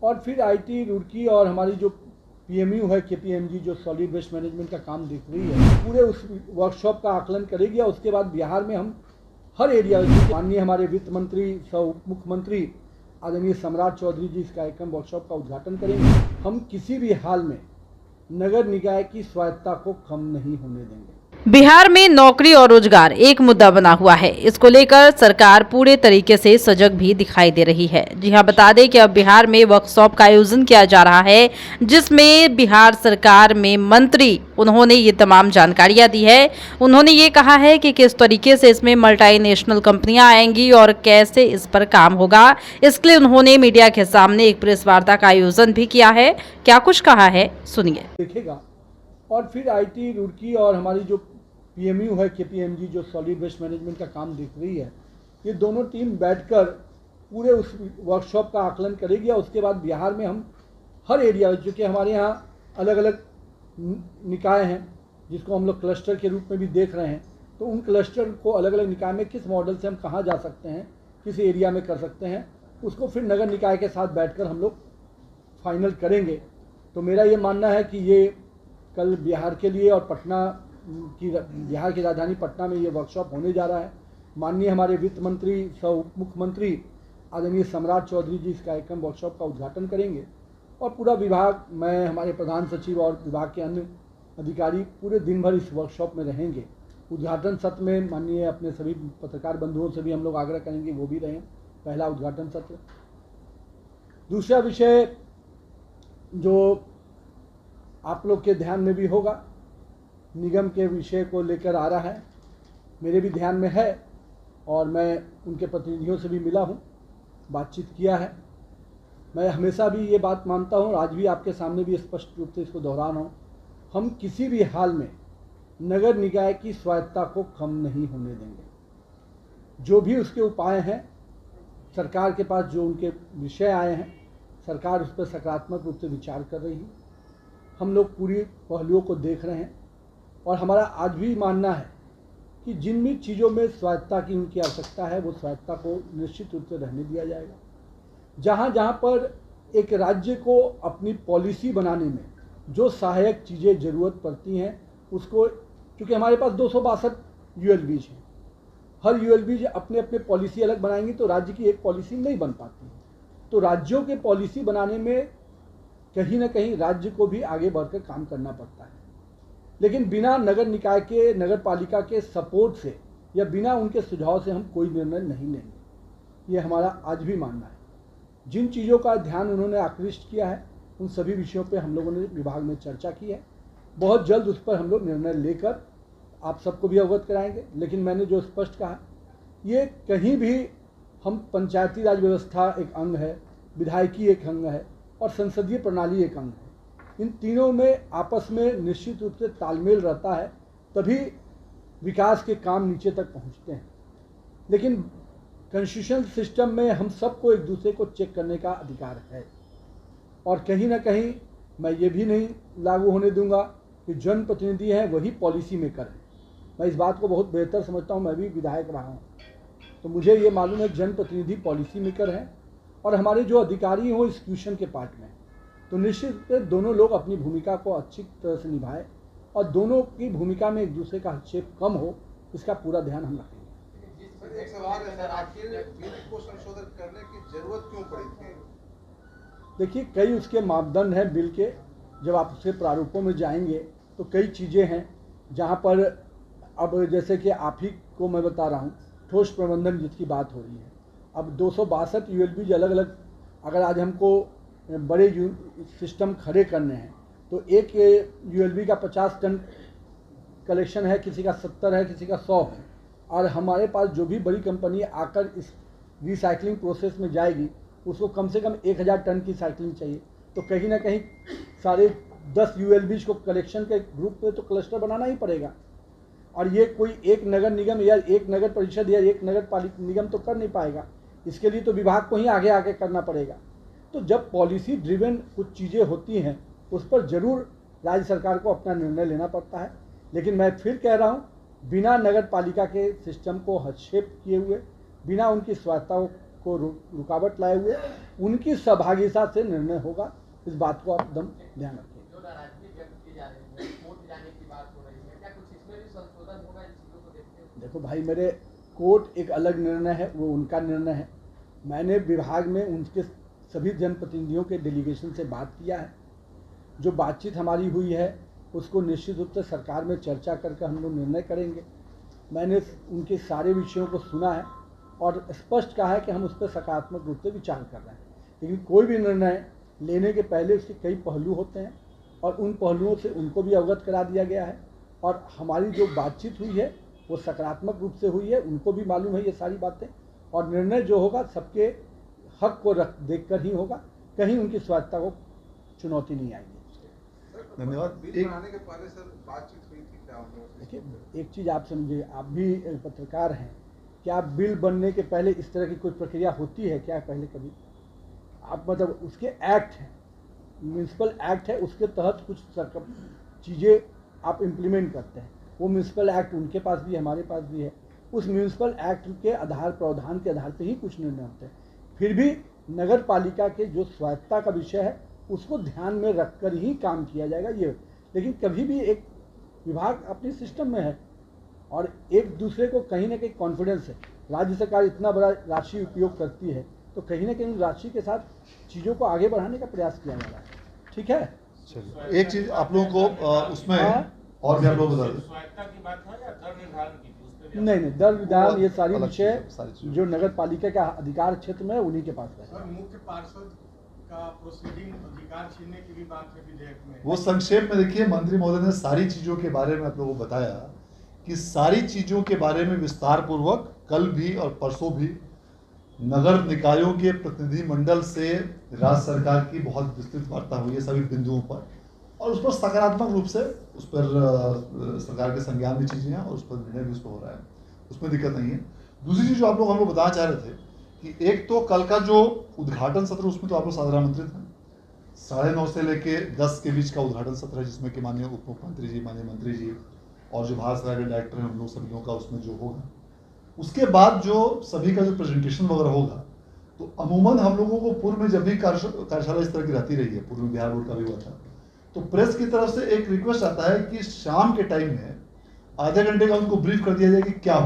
और फिर आईटी रुड़की और हमारी जो पीएमयू है केपीएमजी जो सॉलिड वेस्ट मैनेजमेंट का काम देख रही है, पूरे उस वर्कशॉप का आकलन करेगी और उसके बाद बिहार में हम हर एरिया माननीय हमारे वित्त मंत्री सह मुख्यमंत्री आदरणीय सम्राट चौधरी जी इस कार्यक्रम वर्कशॉप का उद्घाटन करेंगे। हम किसी भी हाल में नगर निकाय की स्वायत्तता को कम नहीं होने देंगे। बिहार में नौकरी और रोजगार एक मुद्दा बना हुआ है। इसको लेकर सरकार पूरे तरीके से सजग भी दिखाई दे रही है। जी हां, बता दें कि अब बिहार में वर्कशॉप का आयोजन किया जा रहा है, जिसमें बिहार सरकार में मंत्री उन्होंने ये तमाम जानकारियां दी है। उन्होंने ये कहा है कि किस तरीके से इसमें मल्टीनेशनल कंपनियां आएंगी और कैसे इस पर काम होगा। इसके लिए उन्होंने मीडिया के सामने एक प्रेस वार्ता का आयोजन भी किया है। क्या कुछ कहा है, सुनिए। देखेगा और फिर आईटी रुड़की और हमारी जो पीएमयू है केपीएमजी जो सॉलिड वेस्ट मैनेजमेंट का काम देख रही है, ये दोनों टीम बैठकर पूरे उस वर्कशॉप का आकलन करेगी और उसके बाद बिहार में हम हर एरिया जो कि हमारे यहाँ अलग अलग निकाय हैं जिसको हम लोग क्लस्टर के रूप में भी देख रहे हैं, तो उन क्लस्टर को अलग अलग निकाय में किस मॉडल से हम कहाँ जा सकते हैं, किस एरिया में कर सकते हैं, उसको फिर नगर निकाय के साथ बैठकर हम लोग फाइनल करेंगे। तो मेरा ये मानना है कि ये कल बिहार के लिए और बिहार की राजधानी पटना में ये वर्कशॉप होने जा रहा है। माननीय हमारे वित्त मंत्री सह मुख्यमंत्री आदरणीय सम्राट चौधरी जी इस कार्यक्रम वर्कशॉप का उद्घाटन करेंगे और पूरा विभाग, मैं, हमारे प्रधान सचिव और विभाग के अन्य अधिकारी पूरे दिन भर इस वर्कशॉप में रहेंगे। उद्घाटन सत्र में माननीय अपने सभी पत्रकार बंधुओं से भी हम लोग आग्रह करेंगे वो भी रहें, पहला उद्घाटन सत्र। दूसरा विषय जो आप लोग के ध्यान में भी होगा, निगम के विषय को लेकर आ रहा है, मेरे भी ध्यान में है और मैं उनके प्रतिनिधियों से भी मिला हूँ, बातचीत किया है। मैं हमेशा भी ये बात मानता हूँ, आज भी आपके सामने भी स्पष्ट रूप से इसको दोहरा रहा हूँ, हम किसी भी हाल में नगर निकाय की स्वायत्तता को कम नहीं होने देंगे। जो भी उसके उपाय हैं, सरकार के पास जो उनके विषय आए हैं, सरकार उस पर सकारात्मक रूप से विचार कर रही है। हम लोग पूरी पहलुओं को देख रहे हैं और हमारा आज भी मानना है कि जिन भी चीज़ों में स्वायत्तता की उनकी आवश्यकता है वो स्वायत्तता को निश्चित रूप से रहने दिया जाएगा। जहाँ जहाँ पर एक राज्य को अपनी पॉलिसी बनाने में जो सहायक चीज़ें ज़रूरत पड़ती हैं उसको, क्योंकि हमारे पास 262 यूएलबीज हैं, हर यूएलबीज अपने अपने पॉलिसी अलग बनाएंगी तो राज्य की एक पॉलिसी नहीं बन पाती है। तो राज्यों के पॉलिसी बनाने में कहीं ना कहीं राज्य को भी आगे बढ़कर काम करना पड़ता है, लेकिन बिना नगर निकाय के, नगर पालिका के सपोर्ट से या बिना उनके सुझाव से हम कोई निर्णय नहीं लेंगे। ये हमारा आज भी मानना है। जिन चीज़ों का ध्यान उन्होंने आकृष्ट किया है उन सभी विषयों पे हम लोगों ने विभाग में चर्चा की है। बहुत जल्द उस पर हम लोग निर्णय लेकर आप सबको भी अवगत कराएंगे। लेकिन मैंने जो स्पष्ट कहा, ये कहीं भी हम पंचायती राज व्यवस्था एक अंग है, विधायिकी एक अंग है और संसदीय प्रणाली एक अंग है। इन तीनों में आपस में निश्चित रूप से तालमेल रहता है, तभी विकास के काम नीचे तक पहुंचते हैं। लेकिन कॉन्स्टिट्यूशनल सिस्टम में हम सबको एक दूसरे को चेक करने का अधिकार है और कहीं ना कहीं मैं ये भी नहीं लागू होने दूंगा कि जनप्रतिनिधि हैं वही पॉलिसी मेकर हैं। मैं इस बात को बहुत बेहतर समझता हूँ, मैं भी विधायक रहा हूँ तो मुझे ये मालूम है जनप्रतिनिधि पॉलिसी मेकर हैं और हमारे जो अधिकारी हो इंस्टीट्यूशन के पार्ट में, तो निश्चित रूप से दोनों लोग अपनी भूमिका को अच्छी तरह से निभाएं और दोनों की भूमिका में एक दूसरे का हस्तक्षेप कम हो, इसका पूरा ध्यान हम रखेंगे। एक सवाल है सर, आखिर बिल को संशोधित करने की जरूरत क्यों पड़ी थी? देखिए, कई उसके मापदंड हैं बिल के। जब आप उसके प्रारूपों में जाएंगे तो कई चीज़ें हैं जहाँ पर, अब जैसे कि आप ही को मैं बता रहा हूँ, ठोस प्रबंधन जिसकी बात हो रही है, अब 262 यूएलबी अलग अलग, अगर आज हमको बड़े सिस्टम खड़े करने हैं तो एक यूएलबी का 50 टन कलेक्शन है, किसी का 70 है, किसी का 100 है और हमारे पास जो भी बड़ी कंपनी आकर इस रिसाइकलिंग प्रोसेस में जाएगी उसको कम से कम 1000 टन की साइकिलिंग चाहिए। तो कहीं ना कहीं सारे 10 यूएलबीज को कलेक्शन के ग्रुप में तो क्लस्टर बनाना ही पड़ेगा और ये कोई एक नगर निगम या एक नगर परिषद या एक नगर पालिका निगम तो कर नहीं पाएगा। इसके लिए तो विभाग को ही आगे आगे करना पड़ेगा। तो जब पॉलिसी ड्रिवन कुछ चीज़ें होती हैं उस पर ज़रूर राज्य सरकार को अपना निर्णय लेना पड़ता है। लेकिन मैं फिर कह रहा हूँ, बिना नगर पालिका के सिस्टम को हस्तक्षेप किए हुए, बिना उनकी स्वायत्ता को रुकावट लाए हुए उनकी सहभागिता से निर्णय होगा। इस बात को आप एकदम ध्यान रखें। जो नाराजगी व्यक्त की जा रही है, कोर्ट जाने की बात हो रही है, क्या कुछ इसमें भी संशोधन होगा इन चीजों को देखते हुए? देखो भाई, मेरे कोर्ट एक अलग निर्णय है, वो उनका निर्णय है। मैंने विभाग में उनके सभी जनप्रतिनिधियों के डेलीगेशन से बात किया है। जो बातचीत हमारी हुई है उसको निश्चित रूप से सरकार में चर्चा करके हम लोग निर्णय करेंगे। मैंने उनके सारे विषयों को सुना है और स्पष्ट कहा है कि हम उस पर सकारात्मक रूप से विचार कर रहे हैं। लेकिन कोई भी निर्णय लेने के पहले उसके कई पहलू होते हैं और उन पहलुओं से उनको भी अवगत करा दिया गया है। और हमारी जो बातचीत हुई है वो सकारात्मक रूप से हुई है, उनको भी मालूम है ये सारी बातें। और निर्णय जो होगा सबके हक को देख कर ही होगा, कहीं उनकी स्वायत्ता को चुनौती नहीं आएगी। धन्यवाद। बिल बनाने के पहले सर बातचीत हुई थी क्या? देखिए, एक चीज़ आप समझिए, आप भी पत्रकार हैं, क्या बिल बनने के पहले इस तरह की कोई प्रक्रिया होती है क्या पहले कभी? आप मतलब उसके एक्ट हैं, म्यूनसिपल एक्ट है, उसके तहत कुछ चीज़ें आप इम्प्लीमेंट करते हैं। वो म्यूनसिपल एक्ट उनके पास भी है, हमारे पास भी है। उस म्यूनसिपल एक्ट के आधार प्रावधान के आधार पर ही कुछ निर्णय होते हैं। फिर भी नगर पालिका के जो स्वायत्ता का विषय है उसको ध्यान में रखकर ही काम किया जाएगा ये। लेकिन कभी भी एक विभाग अपने सिस्टम में है और एक दूसरे को कहीं ना कहीं कॉन्फिडेंस है। राज्य सरकार इतना बड़ा राशि उपयोग करती है तो कहीं ना कहीं राशि के साथ चीज़ों को आगे बढ़ाने का प्रयास किया जा रहा है। ठीक है, चलिए एक चीज आप लोगों को उसमें और भी आप लोग बता दें। स्वायत्ता की बात है या दर निर्धारण की थी? उस पे भी नहीं दर विधान ये सारी अलग विषय चीज़ है, सारी चीज़। जो नगर पालिका का अधिकार क्षेत्र में है उन्हीं के पास है। सर, मुख्य पार्षद का प्रोसीडिंग अधिकार छीनने की भी बात है विधेयक में। वो संक्षेप में देखिए, मंत्री महोदय ने सारी चीजों के बारे में आप लोगों को बताया कि सारी चीजों के बारे में विस्तार पूर्वक कल भी और परसों भी नगर निकायों के प्रतिनिधि मंडल से राज्य सरकार की बहुत विस्तृत वार्ता हुई है सभी बिंदुओं पर, और उस पर सकारात्मक रूप से उस पर सरकार के संज्ञान में चीजें हैं और उस पर निर्णय भी उस पर हो रहा है, उसमें दिक्कत नहीं है। दूसरी चीज जो आप लोग हम लोग बताना चाह रहे थे कि एक तो कल का जो उद्घाटन सत्र, उसमें तो आप लोग साधारण आमंत्रित हैं। 9:30 से लेके 10 के बीच का उद्घाटन सत्र है, जिसमें कि माननीय उप मुख्यमंत्री जी, माननीय मंत्री जी और जो भारत सरकार के डायरेक्टर हैं हम लोग सभी लोगों का उसमें जो होगा। उसके बाद जो सभी का जो प्रेजेंटेशन वगैरह होगा, तो अमूमन हम लोगों को पूर्व में जब भी कार्यशाला इस तरह की रहती रही है, पूर्व में बिहार बोर्ड का भी हुआ था, तो प्रेस की तरफ से एक रिक्वेस्ट आता है कि शाम के टाइम में आधे घंटे का उनको ब्रीफ कर दिया जाए कि क्या